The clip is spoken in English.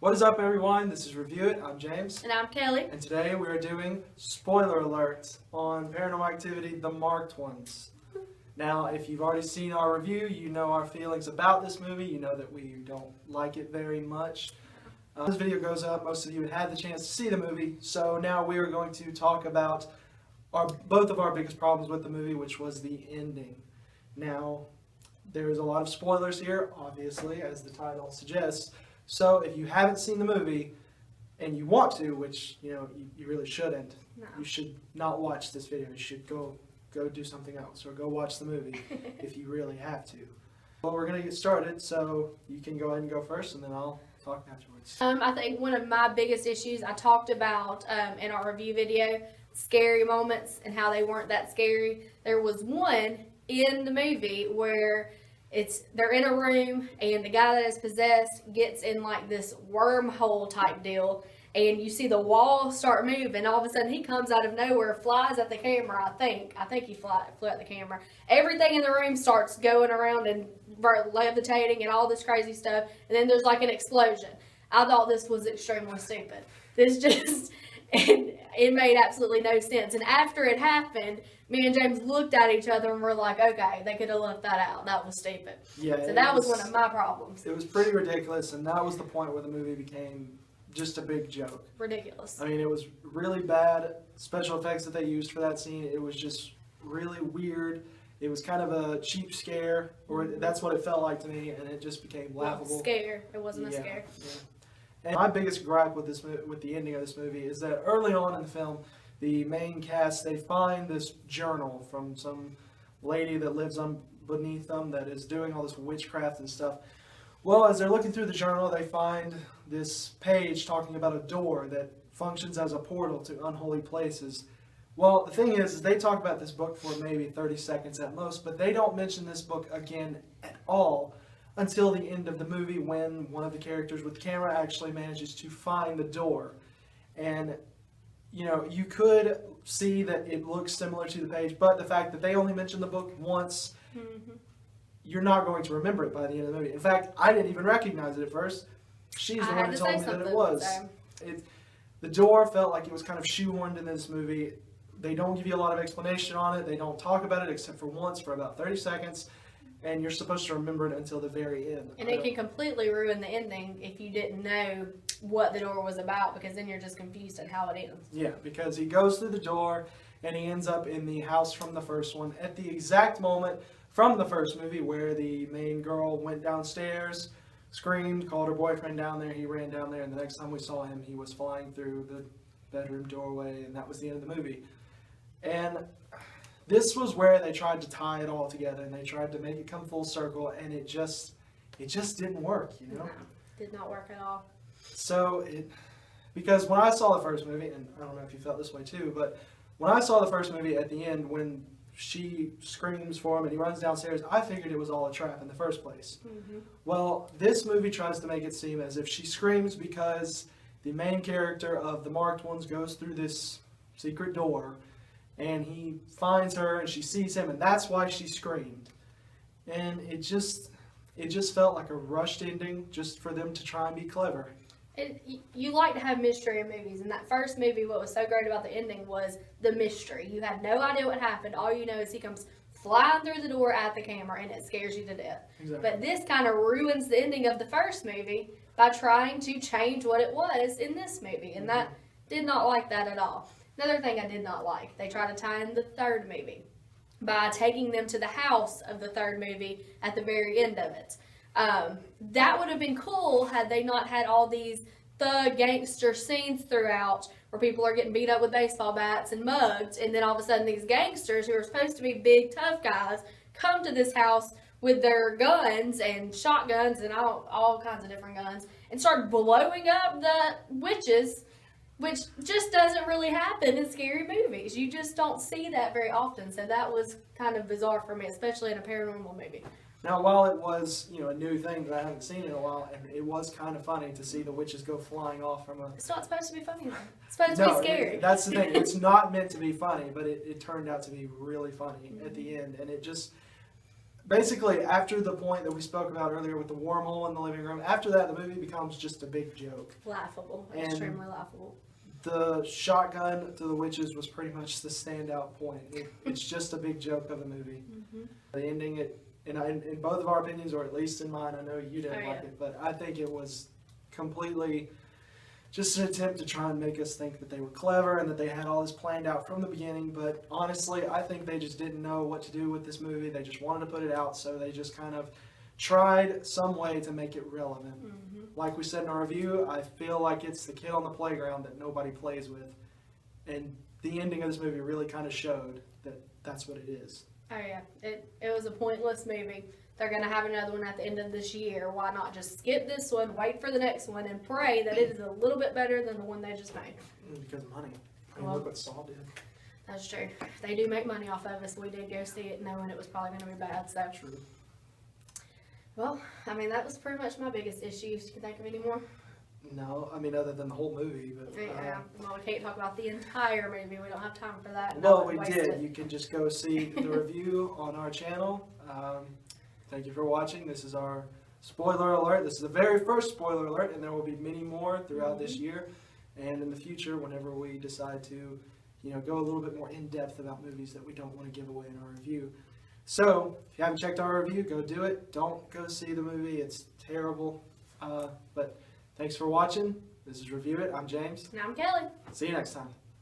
What is up, everyone? This is Review It. I'm James. And I'm Kelly. And today we are doing spoiler alert on Paranormal Activity, the marked ones. Now, if you've already seen our review, you know our feelings about this movie. You know that we don't like it very much. This video goes up. Most of you had the chance to see the movie. So now we are going to talk about both of our biggest problems with the movie, which was the ending. Now, there's a lot of spoilers here, obviously, as the title suggests. So if you haven't seen the movie and you want to, which you really shouldn't, you should not watch this video. You should go do something else or go watch the movie if you really have to. Well, we're going to get started, so you can go ahead and go first, and then I'll talk afterwards. I think one of my biggest issues I talked about in our review video, scary moments and how they weren't that scary. There was one in the movie where they're in a room and the guy that is possessed gets in like this wormhole type deal, and you see the wall start moving. All of a sudden he comes out of nowhere, flies at the camera. I think he flew at the camera. Everything in the room starts going around and levitating and all this crazy stuff, and then there's like an explosion. I thought this was extremely stupid. It made absolutely no sense. And after it happened, me and James looked at each other and were like, okay, they could have left that out. That was stupid. Yeah, so that was one of my problems. It was pretty ridiculous, and that was the point where the movie became just a big joke. Ridiculous. I mean, it was really bad special effects that they used for that scene. It was just really weird. It was kind of a cheap scare, or that's what it felt like to me, and it just became laughable. Scare. It wasn't a scare. Yeah. And my biggest gripe with the ending of this movie is that early on in the film, the main cast, they find this journal from some lady that lives beneath them that is doing all this witchcraft and stuff. Well, as they're looking through the journal, they find this page talking about a door that functions as a portal to unholy places. Well, the thing is they talk about this book for maybe 30 seconds at most, but they don't mention this book again at all until the end of the movie, when one of the characters with the camera actually manages to find the door. And you could see that it looks similar to the page, but the fact that they only mention the book once, you're not going to remember it by the end of the movie. In fact, I didn't even recognize it at first. She's the one who told me that it was. The door felt like it was kind of shoehorned in this movie. They don't give you a lot of explanation on it. They don't talk about it except for once for about 30 seconds. And you're supposed to remember it until the very end. And it can completely ruin the ending if you didn't know what the door was about, because then you're just confused at how it ends. Yeah, because he goes through the door and he ends up in the house from the first one at the exact moment from the first movie where the main girl went downstairs, screamed, called her boyfriend down there, he ran down there, and the next time we saw him, he was flying through the bedroom doorway, and that was the end of the movie. And this was where they tried to tie it all together, and they tried to make it come full circle, and it just didn't work, No, did not work at all. So, because when I saw the first movie, and I don't know if you felt this way too, but when I saw the first movie at the end, when she screams for him and he runs downstairs, I figured it was all a trap in the first place. Well, this movie tries to make it seem as if she screams because the main character of the marked ones goes through this secret door, and he finds her and she sees him, and that's why she screamed. And it just felt like a rushed ending just for them to try and be clever. You like to have mystery in movies, and that first movie, what was so great about the ending was the mystery. You had no idea what happened. All you know is he comes flying through the door at the camera, and it scares you to death. Exactly. But this kind of ruins the ending of the first movie by trying to change what it was in this movie, and that did not like that at all. Another thing I did not like, they tried to tie in the third movie by taking them to the house of the third movie at the very end of it. That would have been cool had they not had all these thug gangster scenes throughout where people are getting beat up with baseball bats and mugged, and then all of a sudden these gangsters who are supposed to be big tough guys come to this house with their guns and shotguns and all kinds of different guns and start blowing up the witches, which just doesn't really happen in scary movies. You just don't see that very often, so that was kind of bizarre for me, especially in a paranormal movie. Now, while it was, a new thing that I haven't seen in a while, and it was kind of funny to see the witches go flying off from a... It's not supposed to be funny, though. It's supposed to be scary. That's the thing. It's not meant to be funny, but it turned out to be really funny at the end, and it just... basically, after the point that we spoke about earlier with the wormhole in the living room, after that, the movie becomes just a big joke. Laughable. And Extremely laughable. the shotgun to the witches was pretty much the standout point. It's just a big joke of the movie. Mm-hmm. The ending, in both of our opinions, or at least in mine, I know you didn't like it, but I think it was completely just an attempt to try and make us think that they were clever and that they had all this planned out from the beginning. But honestly, I think they just didn't know what to do with this movie. They just wanted to put it out, so they just kind of tried some way to make it relevant. Mm-hmm. Like we said in our review, I feel like it's the kid on the playground that nobody plays with. And the ending of this movie really kind of showed that that's what it is. Oh yeah, it was a pointless movie. They're going to have another one at the end of this year. Why not just skip this one, wait for the next one, and pray that it is a little bit better than the one they just made? Because of money. I mean, Well, look what Saul did. That's true. They do make money off of us. We did go see it knowing it was probably going to be bad. So, True. well, I mean, that was pretty much my biggest issue. Can you think of any more? No, I mean, other than the whole movie. But Yeah, well, we can't talk about the entire movie. We don't have time for that. well, we did. You can just go see the review on our channel. Thank you for watching. This is our spoiler alert. This is the very first spoiler alert, and there will be many more throughout this year and in the future whenever we decide to, go a little bit more in depth about movies that we don't want to give away in our review. So, if you haven't checked our review, go do it. Don't go see the movie. It's terrible. But thanks for watching. This is Review It. I'm James. And I'm Kelly. See you next time.